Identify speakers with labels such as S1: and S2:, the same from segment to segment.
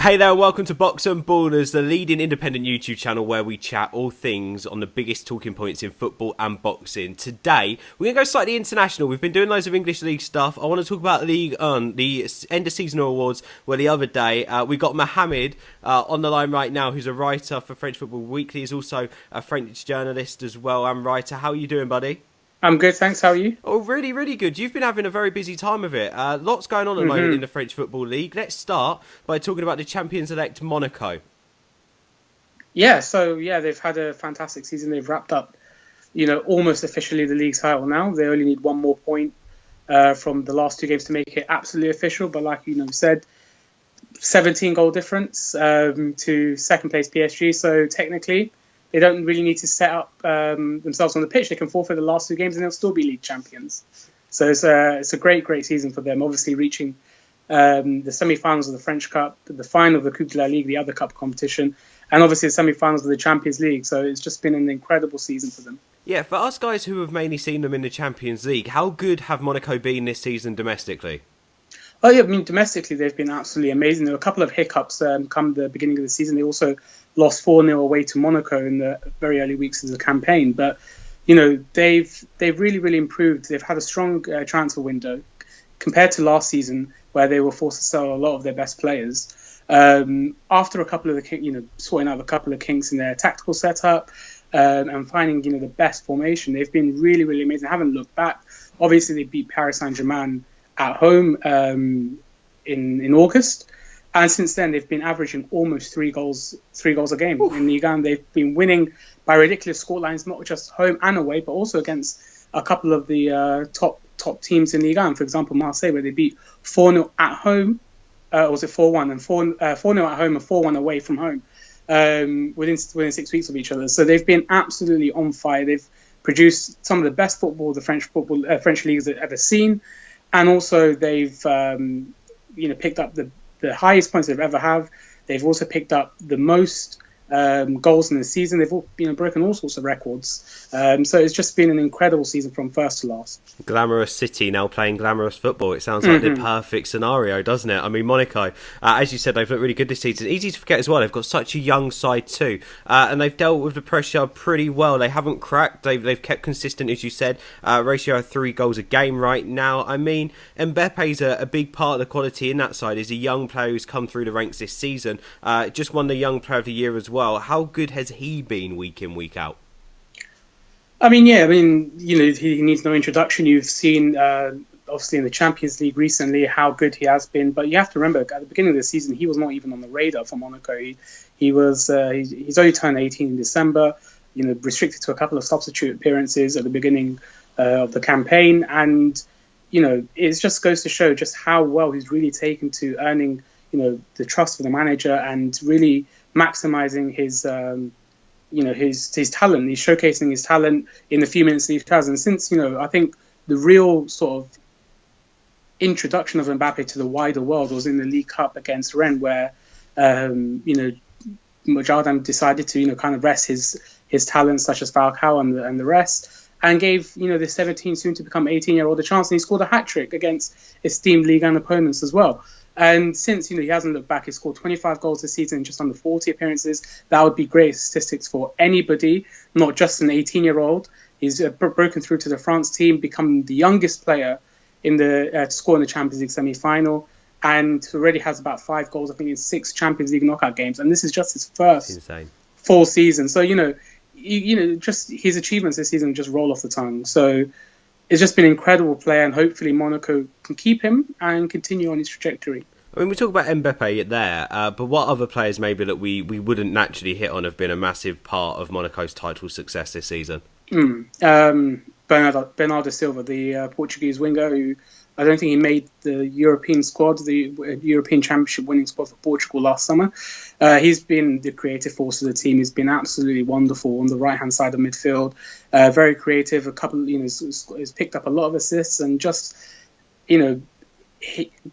S1: Hey there, welcome to Box and Ballers, the leading independent YouTube channel where we chat all things on the biggest talking points in football and boxing. Today, we're going to go slightly international. We've been doing loads of English League stuff. I want to talk about Ligue 1, the end of seasonal awards, where the other day we got Mohammed on the line right now, who's a writer for French Football Weekly. He's also a French journalist as well and writer. How are you doing, buddy?
S2: I'm good, thanks. How are you?
S1: Oh, really, really good. You've been having a very busy time of it. Lots going on at the moment in the French Football League. Let's start by talking about the champions-elect Monaco.
S2: Yeah, they've had a fantastic season. They've wrapped up, almost officially the league's title now. They only need one more point from the last two games to make it absolutely official. But like said, 17 goal difference to second place PSG. So technically, they don't really need to set up themselves on the pitch. They can forfeit the last two games and they'll still be league champions. So it's a great season for them. Obviously reaching the semi-finals of the French Cup, the final of the Coupe de la Ligue, the other cup competition, and obviously the semi-finals of the Champions League. So it's just been an incredible season for them.
S1: Yeah, for us guys who have mainly seen them in the Champions League, how good have Monaco been this season domestically?
S2: Oh yeah, I mean domestically they've been absolutely amazing. There were a couple of hiccups come the beginning of the season. They also lost 4-0 away to Monaco in the very early weeks of the campaign. But they've really improved. They've had a strong transfer window compared to last season, where they were forced to sell a lot of their best players. After a couple of sorting out a couple of kinks in their tactical setup and finding the best formation, they've been really amazing. I haven't looked back. Obviously, they beat Paris Saint-Germain at home in August, and since then they've been averaging almost three goals a game. Oof. In Ligue 1. They've been winning by ridiculous scorelines, not just home and away, but also against a couple of the top teams in Ligue 1. For example, Marseille, where they beat 4-0 at home, or was it 4-1 and 4-0 at home and 4-1 away from home within 6 weeks of each other. So they've been absolutely on fire. They've produced some of the best football the French league has ever seen. And also, they've picked up the highest points they've ever have. They've also picked up the most goals in the season. They've all broken all sorts of records. So it's just been an incredible season from first to last.
S1: Glamorous city now playing glamorous football. It sounds like the perfect scenario, doesn't it? I mean, Monaco, as you said, they've looked really good this season. Easy to forget as well, they've got such a young side too. And they've dealt with the pressure pretty well. They haven't cracked. They've kept consistent, as you said. Ratio of 3 goals a game right now. I mean, Mbappe's a big part of the quality in that side. He's a young player who's come through the ranks this season. Just won the Young Player of the Year as well. How good has he been week in, week out?
S2: I mean, he needs no introduction. You've seen, obviously, in the Champions League recently how good he has been. But you have to remember, at the beginning of the season, he was not even on the radar for Monaco. He's only turned 18 in December. Restricted to a couple of substitute appearances at the beginning of the campaign, and it just goes to show just how well he's really taken to earning the trust of the manager and really maximizing his talent. He's showcasing his talent in the few minutes that he has. And since, I think the real sort of introduction of Mbappe to the wider world was in the League Cup against Rennes, where, Jardin decided to, kind of rest his talents such as Falcao and the rest, and gave, the 17, soon to become 18-year-old a chance. And he scored a hat-trick against esteemed Ligue 1 opponents as well. And since, he hasn't looked back, he scored 25 goals this season in just under 40 appearances. That would be great statistics for anybody, not just an 18-year-old. He's broken through to the France team, become the youngest player in to score in the Champions League semi-final, and already has about 5 goals, I think, in 6 Champions League knockout games. And this is just his first full season. So, just his achievements this season just roll off the tongue. So it's just been an incredible player, and hopefully Monaco can keep him and continue on his trajectory.
S1: I mean, we talk about Mbappe there, but what other players maybe that we wouldn't naturally hit on have been a massive part of Monaco's title success this season?
S2: Bernardo Silva, the Portuguese winger, who I don't think he made the European squad, the European Championship winning squad for Portugal last summer. He's been the creative force of the team. He's been absolutely wonderful on the right-hand side of midfield. Very creative. He's picked up a lot of assists, and just, but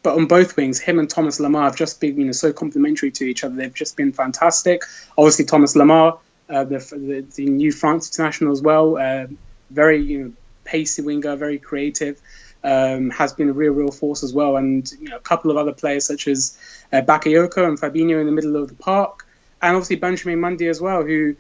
S2: on both wings, him and Thomas Lemar have just been, so complementary to each other. They've just been fantastic. Obviously, Thomas Lemar, the new France international as well. Very, pacey winger, very creative. has been a real force as well. And a couple of other players such as Bakayoko and Fabinho in the middle of the park, and obviously Benjamin Mendy as well, who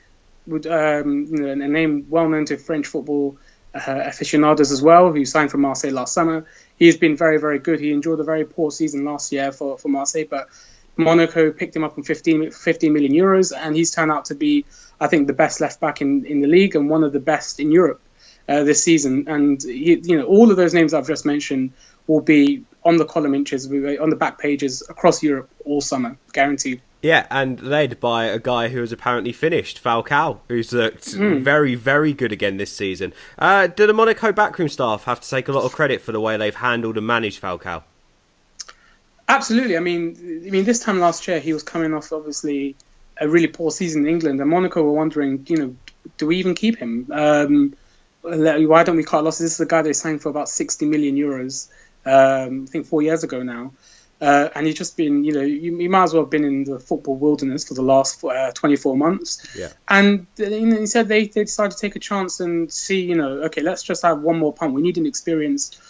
S2: would a name well known to French football aficionados as well, who signed for Marseille last summer. He's been very good. He enjoyed a very poor season last year for Marseille, but Monaco picked him up on 15 million euros, and he's turned out to be, I think, the best left back in the league and one of the best in Europe this season. And all of those names I've just mentioned will be on the column inches, on the back pages across Europe all summer, guaranteed.
S1: Yeah, and led by a guy who has apparently finished, Falcao, who's looked very good again this season. Do the Monaco backroom staff have to take a lot of credit for the way they've handled and managed Falcao?
S2: Absolutely. I mean, this time last year he was coming off obviously a really poor season in England, and Monaco were wondering, do we even keep him? Why don't we cut losses? This is a guy they signed for about 60 million euros, I think 4 years ago now. And he's just been, you might as well have been in the football wilderness for the last 24 months. Yeah. And he said they decided to take a chance and see, okay, let's just have one more punt. We need an experienced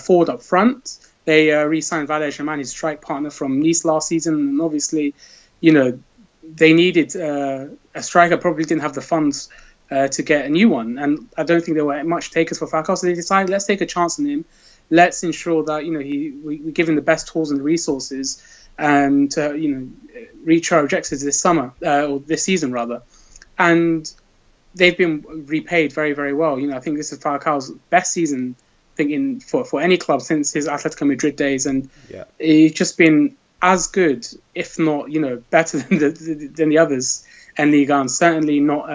S2: forward up front. They re-signed Valère Germain, his strike partner from Nice last season. And obviously, they needed a striker, probably didn't have the funds to get a new one. And I don't think there were much takers for Falcao. So they decided, let's take a chance on him. Let's ensure that we give him the best tools and resources to reach our objectives this summer or this season rather, and they've been repaid very well. I think this is Falcao's best season, for any club since his Atletico Madrid days, and he's just been as good, if not better than the others in Ligue 1. Certainly not.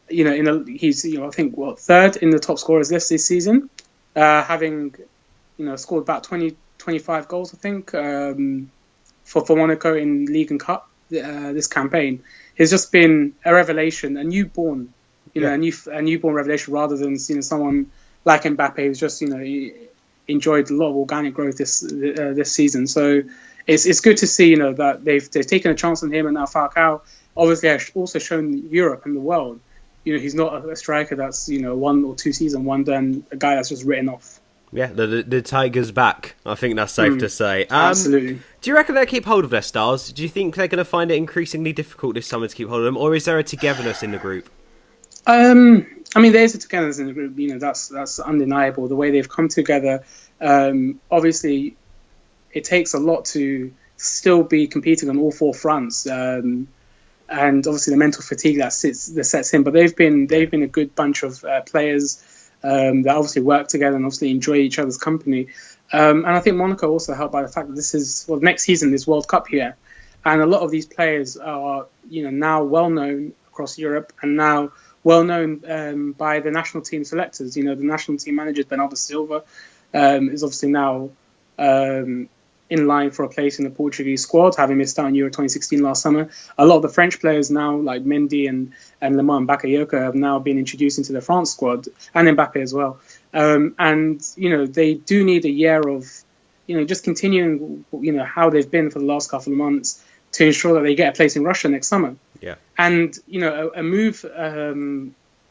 S2: He's I think third in the top scorers list this season. Having scored about 25 goals, I think, for Monaco in League and Cup this campaign. He's just been a revelation, a newborn revelation, rather than someone like Mbappe who's just enjoyed a lot of organic growth this season. So it's good to see that they've taken a chance on him, and now Falcao obviously has also shown Europe and the world. He's not a striker that's, 1 or 2 season wonder, and a guy that's just written off.
S1: Yeah, the Tiger's back. I think that's safe to say.
S2: Absolutely. Do
S1: you reckon they'll keep hold of their stars? Do you think they're going to find it increasingly difficult this summer to keep hold of them, or is there a togetherness in the group?
S2: There's a togetherness in the group. That's undeniable. The way they've come together. Obviously, it takes a lot to still be competing on all 4 fronts. And obviously the mental fatigue that sets in, but they've been a good bunch of players that obviously work together and obviously enjoy each other's company. And I think Monaco also helped by the fact that this is next season is World Cup here, and a lot of these players are now well known across Europe and now well known by the national team selectors. The national team manager Bernardo Silva is obviously now in line for a place in the Portuguese squad, having missed out on Euro 2016 last summer. A lot of the French players now, like Mendy and Lemar and Bakayoko, have now been introduced into the France squad, and Mbappe as well. And they do need a year of just continuing how they've been for the last couple of months to ensure that they get a place in Russia next summer. Yeah. And a move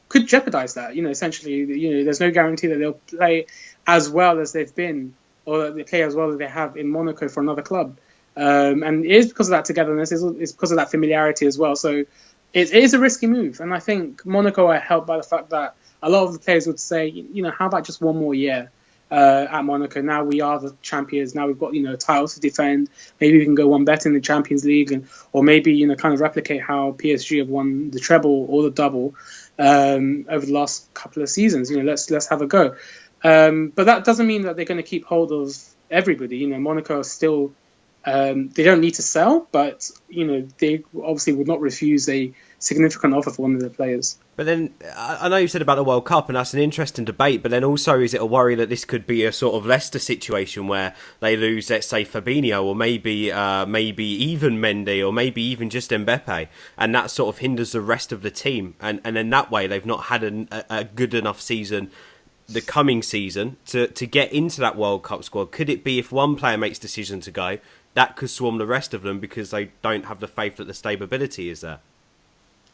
S2: could jeopardize that. Essentially, there's no guarantee that they'll play as well as they've been, or they play as well as they have in Monaco for another club. And it is because of that togetherness, it's because of that familiarity as well. So it is a risky move. And I think Monaco are helped by the fact that a lot of the players would say, how about just one more year at Monaco? Now we are the champions. Now we've got, titles to defend. Maybe we can go one better in the Champions League, or maybe, kind of replicate how PSG have won the treble or the double over the last couple of seasons. Let's have a go. But that doesn't mean that they're going to keep hold of everybody. Monaco are still, they don't need to sell, but, they obviously would not refuse a significant offer for one of their players.
S1: But then, I know you said about the World Cup, and that's an interesting debate, but then also is it a worry that this could be a sort of Leicester situation where they lose, let's say, Fabinho, or maybe even Mendy, or maybe even just Mbappe, and that sort of hinders the rest of the team, and then that way they've not had a good enough season the coming season to get into that World Cup squad? Could it be if one player makes a decision to go, that could swarm the rest of them because they don't have the faith that the stability is there?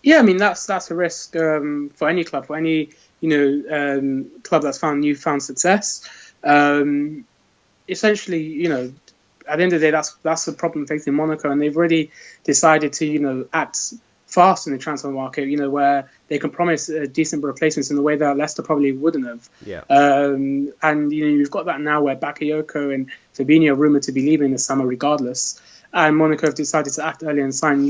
S2: Yeah, I mean that's a risk for any club, for any club that's found newfound success. Essentially, at the end of the day, that's the problem facing Monaco, and they've already decided to, act fast in the transfer market, where they can promise decent replacements in the way that Leicester probably wouldn't have.
S1: Yeah.
S2: And you've got that now where Bakayoko and Fabinho are rumoured to be leaving this summer regardless, and Monaco have decided to act early and sign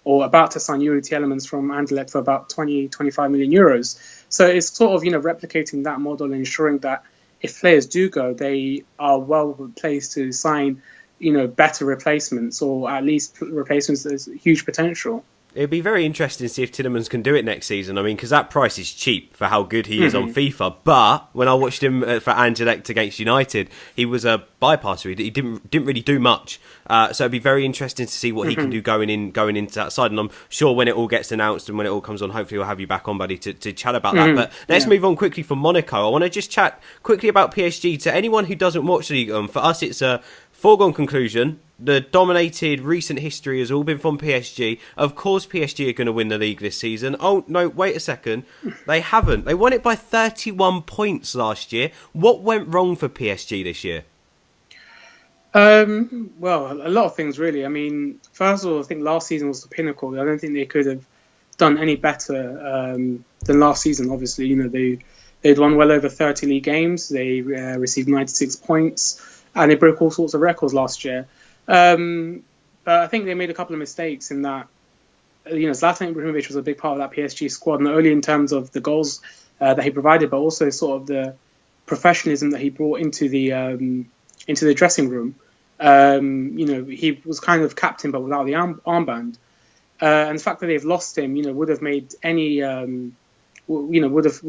S2: about to sign Yuri Tielemans from Anderlecht for about 25 million euros. So it's sort of replicating that model and ensuring that if players do go, they are well placed to sign better replacements, or at least replacements there's huge potential.
S1: It'd be very interesting to see if Tielemans can do it next season. I mean, because that price is cheap for how good he is on FIFA. But when I watched him for Anderlecht against United, he was a bypasser. He didn't really do much. So it'd be very interesting to see what he can do going into that side. And I'm sure when it all gets announced and when it all comes on, hopefully we'll have you back on, buddy, to chat about that. But let's move on quickly from Monaco. I want to just chat quickly about PSG. To anyone who doesn't watch the league, for us it's a foregone conclusion. The dominated recent history has all been from PSG. Of course, PSG are going to win the league this season. Oh, no, wait a second. They haven't. They won it by 31 points last year. What went wrong for PSG this year?
S2: Well, a lot of things, really. I mean, first of all, I think last season was the pinnacle. I don't think they could have done any better than last season, obviously. They'd won well over 30 league games. They received 96 points, and they broke all sorts of records last year. But I think they made a couple of mistakes in that, Zlatan Ibrahimovic was a big part of that PSG squad, not only in terms of the goals that he provided, but also sort of the professionalism that he brought into the dressing room. He was kind of captain, but without the armband. And the fact that they've lost him, would have made any, would have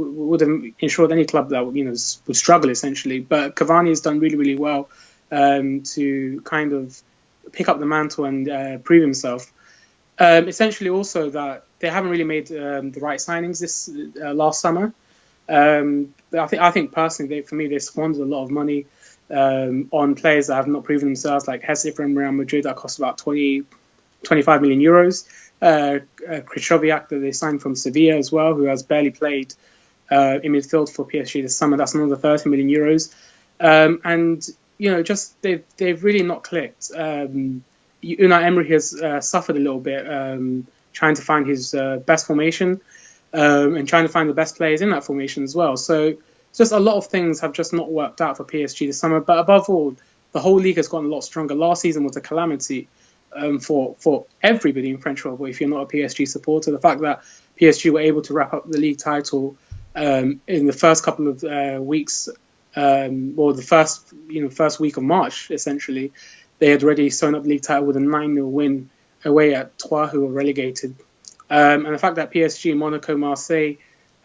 S2: ensured any club that would struggle essentially. But Cavani has done really, really well to kind of pick up the mantle and prove himself. Essentially, also that they haven't really made the right signings this last summer. But I think personally, for me, they squandered a lot of money on players that have not proven themselves, like Hesse from Real Madrid, that cost about 25 million euros. Krychowiak, that they signed from Sevilla as well, who has barely played in midfield for PSG this summer. That's another 30 million euros. And just they've really not clicked. Unai Emery has suffered a little bit trying to find his best formation and trying to find the best players in that formation as well. So just a lot of things have just not worked out for PSG this summer. But above all, the whole league has gotten a lot stronger. Last season was a calamity for everybody in French football. If you're not a PSG supporter, the fact that PSG were able to wrap up the league title in the first couple of weeks, or the first week of March, essentially, they had already sewn up the league title with a 9-0 win away at Troyes, who were relegated. And the fact that PSG, Monaco, Marseille,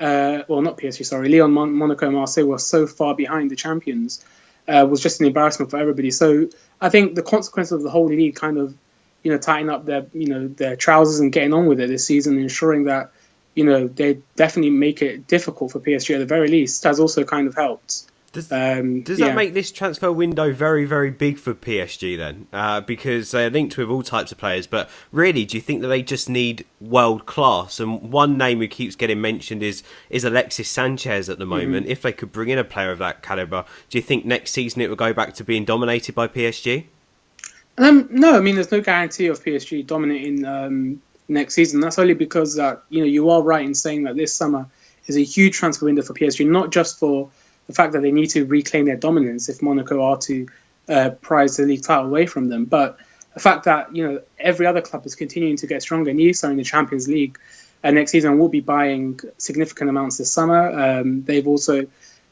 S2: Lyon, Monaco, Marseille were so far behind the champions was just an embarrassment for everybody. So I think the consequence of the whole league kind of, tightening up their trousers and getting on with it this season, ensuring that, they definitely make it difficult for PSG at the very least, has also kind of helped.
S1: Does that make this transfer window very, very big for PSG then? Because they're linked with all types of players, but really, do you think that they just need world class? And one name who keeps getting mentioned is Alexis Sanchez at the moment. If they could bring in a player of that calibre, do you think next season it will go back to being dominated by PSG?
S2: No, I mean, there's no guarantee of PSG dominating next season. That's only because that you are right in saying that this summer is a huge transfer window for PSG, not just for the fact that they need to reclaim their dominance if Monaco are to prize the league title away from them, but the fact that every other club is continuing to get stronger. Nice are in the Champions League next season, will be buying significant amounts this summer. They've also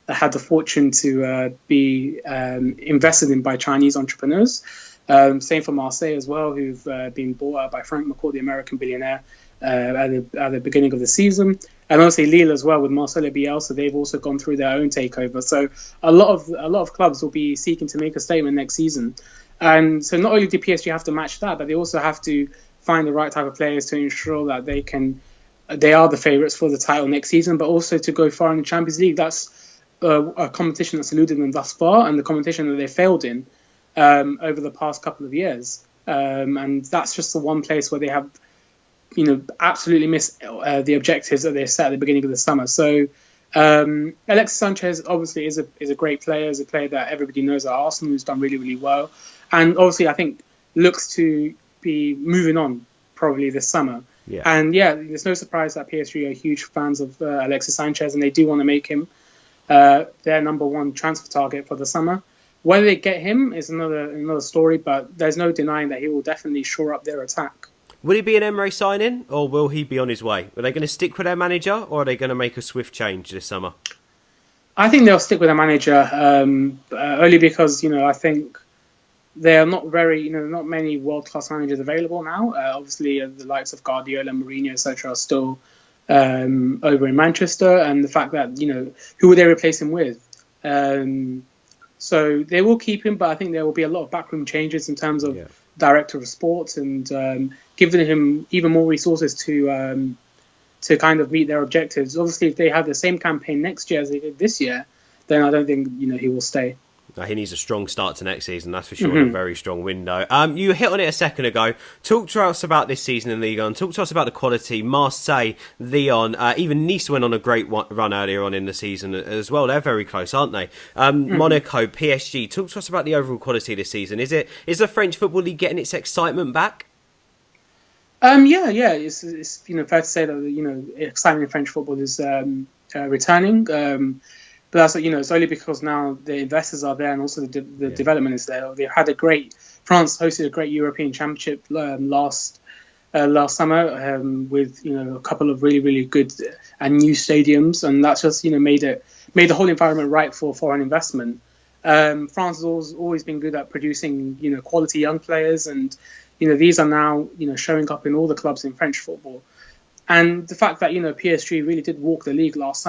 S2: had the fortune to be invested in by Chinese entrepreneurs. Same for Marseille as well, who've been bought out by Frank McCourt, the American billionaire, at the beginning of the season. And obviously Lille as well with Marcelo Bielsa, they've also gone through their own takeover. So a lot of clubs will be seeking to make a statement next season. And so not only do PSG have to match that, but they also have to find the right type of players to ensure that they are the favourites for the title next season, but also to go far in the Champions League. That's a competition that's eluded them thus far, and the competition that they failed in over the past couple of years. And that's just the one place where they have absolutely missed the objectives that they set at the beginning of the summer. So Alexis Sanchez obviously is a great player, is a player that everybody knows at Arsenal, who's done really, really well. And obviously, I think looks to be moving on probably this summer.
S1: Yeah.
S2: And yeah, there's no surprise that PSG are huge fans of Alexis Sanchez, and they do want to make him their number one transfer target for the summer. Whether they get him is another story, but there's no denying that he will definitely shore up their attack.
S1: Will he be an Emre signing, or will he be on his way? Are they going to stick with their manager, or are they going to make a swift change this summer?
S2: I think they'll stick with their manager, only because, I think there are not many world-class managers available now. Obviously, the likes of Guardiola, Mourinho, etc. are still over in Manchester, and the fact that, who will they replace him with? So they will keep him, but I think there will be a lot of backroom changes in terms of director of sports and giving him even more resources to kind of meet their objectives. Obviously, if they have the same campaign next year as they did this year, then I don't think he will stay.
S1: He needs a strong start to next season, that's for sure, and a very strong window. You hit on it a second ago. Talk to us about this season in Ligue 1. Talk to us about the quality. Marseille, Lyon, even Nice went on a great run earlier on in the season as well. They're very close, aren't they? Monaco, PSG. Talk to us about the overall quality this season. Is the French Football League getting its excitement back?
S2: Yeah. It's fair to say that excitement in French football is returning. But that's it's only because now the investors are there and also the development is there. They had France hosted a great European Championship last summer with a couple of really, really good and new stadiums, and that's just made the whole environment right for foreign investment. France has always been good at producing quality young players, and these are now showing up in all the clubs in French football. And the fact that PSG really did walk the league last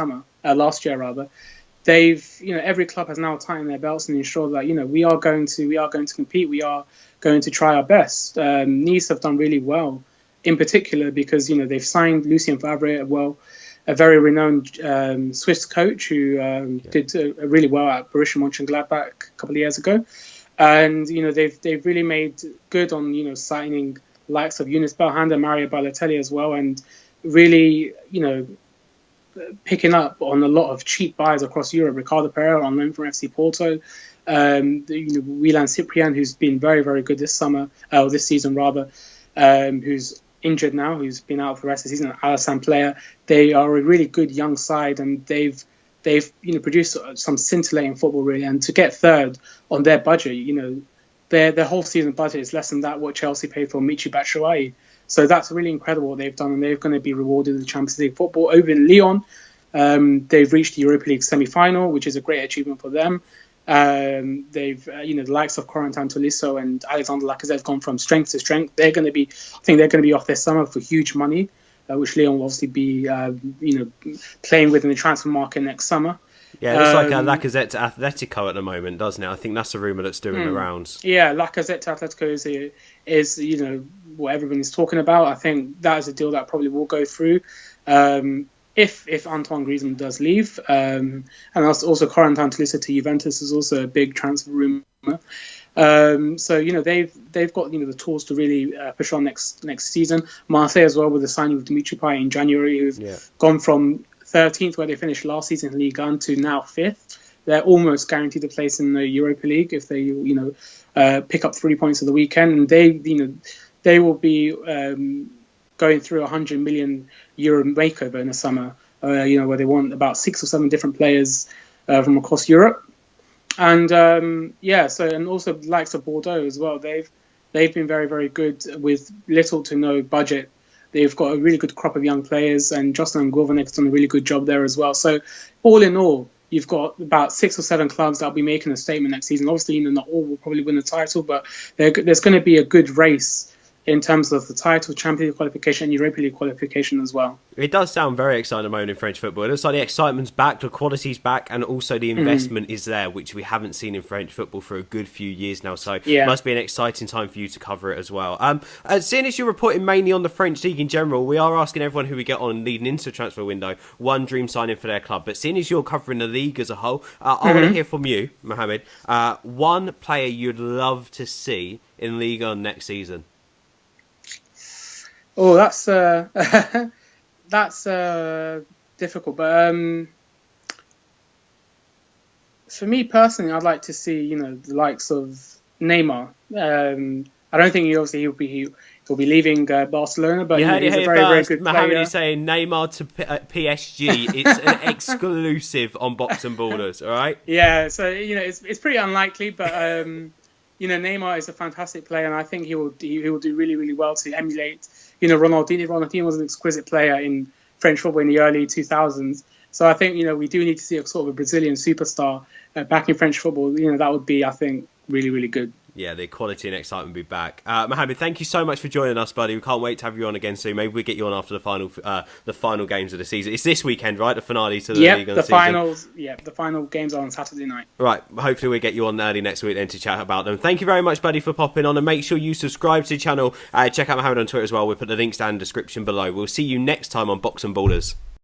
S2: year rather. They've, every club has now tightened their belts and ensured that, we are going to compete. We are going to try our best. Nice have done really well, in particular because, they've signed Lucien Favre, a very renowned Swiss coach who did really well at Borussia Mönchengladbach a couple of years ago. And, they've really made good on, signing likes of Younes Belhanda, Mario Balotelli as well, and really, picking up on a lot of cheap buys across Europe. Ricardo Pereira on loan from FC Porto, Wieland Cyprien, who's been very, very good this season rather, who's injured now, who's been out for the rest of the season. Alassane Player. They are a really good young side, and they've produced some scintillating football really. And to get third on their budget, their whole season budget is less than what Chelsea paid for Michy Batshuayi. So that's really incredible what they've done, and they're going to be rewarded with the Champions League football. Over in Lyon, they've reached the Europa League semi-final, which is a great achievement for them. They've, the likes of Corentin Tolisso and Alexander Lacazette have gone from strength to strength. I think they're going to be off this summer for huge money, which Lyon will obviously be, playing with in the transfer market next summer.
S1: Yeah, it looks like Lacazette to Atletico at the moment, doesn't it? I think that's the rumour that's doing the rounds. Yeah,
S2: Lacazette to Atletico is what everybody's talking about. I think that is a deal that probably will go through if Antoine Griezmann does leave. And also Corentin Tolisso to Juventus is also a big transfer rumour. So they've got the tools to really push on next season. Marseille as well, with the signing of Dimitri Payet in January, who've gone from 13th, where they finished last season in Ligue 1, to now 5th. They're almost guaranteed a place in the Europa League if they, pick up 3 points at the weekend. And they will be going through €100 million makeover in the summer. Where they want about 6 or 7 different players from across Europe. And and also the likes of Bordeaux as well. They've been very, very good with little to no budget. They've got a really good crop of young players, and Jocelyn Gourvenec's done a really good job there as well. So all in all, you've got about 6 or 7 clubs that'll be making a statement next season. Obviously, not all will probably win the title, but there's going to be a good race in terms of the title, Champions League qualification, and Europa League qualification as well.
S1: It does sound very exciting at the moment in French football. It looks like the excitement's back, the quality's back, and also the investment is there, which we haven't seen in French football for a good few years now. So it must be an exciting time for you to cover it as well. Seeing as you're reporting mainly on the French league in general, we are asking everyone who we get on leading into the transfer window one dream signing for their club. But seeing as you're covering the league as a whole, I want to hear from you, Mohammed, one player you'd love to see in Ligue 1 next season.
S2: Oh, that's difficult, but for me personally, I'd like to see, you know, the likes of Neymar. I don't think he'll be leaving Barcelona, but
S1: you
S2: he's
S1: heard
S2: a
S1: it
S2: very, very
S1: first.
S2: good
S1: Mohammed
S2: player.
S1: is saying Neymar to PSG. It's an exclusive on Box and Ballers. All right.
S2: Yeah, so you know it's pretty unlikely, but you know Neymar is a fantastic player, and I think he will do really, really well to emulate. You know, Ronaldinho. Ronaldinho was an exquisite player in French football in the early 2000s. So I think, you know, we do need to see a sort of a Brazilian superstar back in French football. You know, that would be, I think, really, really good.
S1: Yeah, the quality and excitement will be back. Mohammed, thank you so much for joining us, buddy. We can't wait to have you on again soon. Maybe we'll get you on after the final games of the season. It's this weekend, right? The finale to the league on the season.
S2: Finals. Yeah, the final games are on Saturday night.
S1: Right. Hopefully we'll get you on early next week then to chat about them. Thank you very much, buddy, for popping on. And make sure you subscribe to the channel. Check out Mohammed on Twitter as well. We'll put the links down in the description below. We'll see you next time on Box and Ballers.